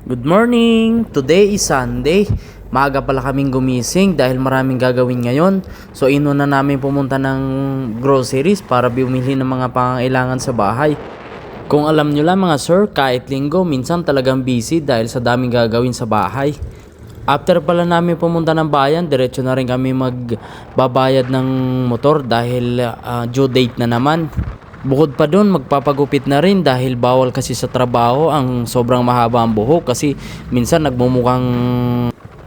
Good morning! Today is Sunday. Maaga pala kaming gumising dahil maraming gagawin ngayon. So inuna namin pumunta ng groceries para bumili ng mga pangangailangan sa bahay. Kung alam nyo lang mga sir, kahit linggo, minsan talagang busy dahil sa daming gagawin sa bahay. After pala namin pumunta ng bayan, diretso na rin kami magbabayad ng motor dahil due date na naman. Bukod pa doon, magpapagupit na rin dahil bawal kasi sa trabaho ang sobrang mahaba ang buhok kasi minsan nagmumukhang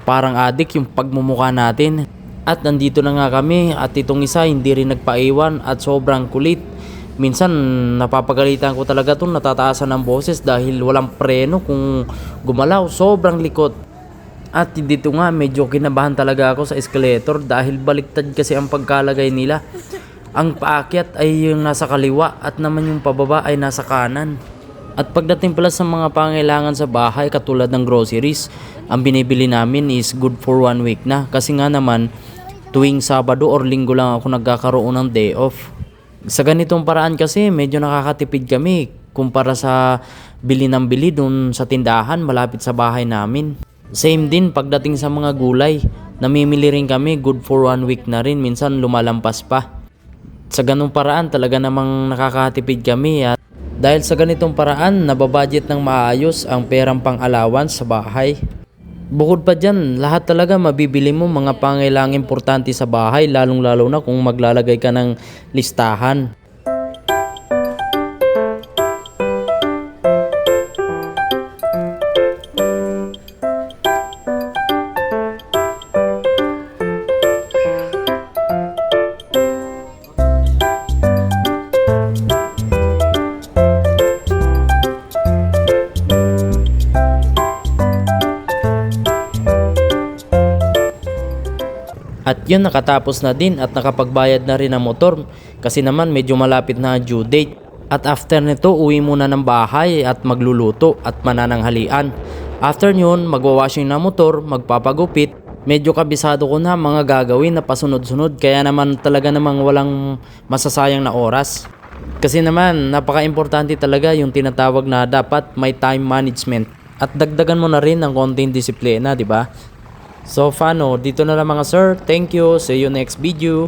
parang adik yung pagmumukha natin. At nandito na nga kami at itong isa hindi rin nagpaiwan at sobrang kulit. Minsan napapagalitan ko talaga itong natataasan ng boses dahil walang preno kung gumalaw, sobrang likot. At dito nga medyo kinabahan talaga ako sa escalator dahil baliktad kasi ang pagkalagay nila. Ang paakyat ay yung nasa kaliwa at naman yung pababa ay nasa kanan. At pagdating pala sa mga pangailangan sa bahay katulad ng groceries, ang binibili namin is good for 1 week na. Kasi nga naman tuwing Sabado or Linggo lang ako nagkakaroon ng day off. Sa ganitong paraan kasi medyo nakakatipid kami kumpara sa bili ng bili dun sa tindahan malapit sa bahay namin. Same din pagdating sa mga gulay, namimili rin kami good for 1 week na rin, minsan lumalampas pa. Sa ganung paraan talaga namang nakakatipid kami at dahil sa ganitong paraan nababudget ng maayos ang perang pang-allowance sa bahay. Bukod pa dyan, lahat talaga mabibili mo mga pangailangang importante sa bahay lalong-lalo na kung maglalagay ka ng listahan. At yun, nakatapos na din at nakapagbayad na rin ang motor kasi naman medyo malapit na ang due date. At after nito, uwi muna ng bahay at magluluto at manananghalian. After yun, magwawashing na motor, magpapagupit. Medyo kabisado ko na mga gagawin na pasunod-sunod kaya naman talaga namang walang masasayang na oras. Kasi naman, napaka-importante talaga yung tinatawag na dapat may time management. At dagdagan mo na rin ng konting disiplina, di ba? So, dito na lang mga sir. Thank you. See you next video.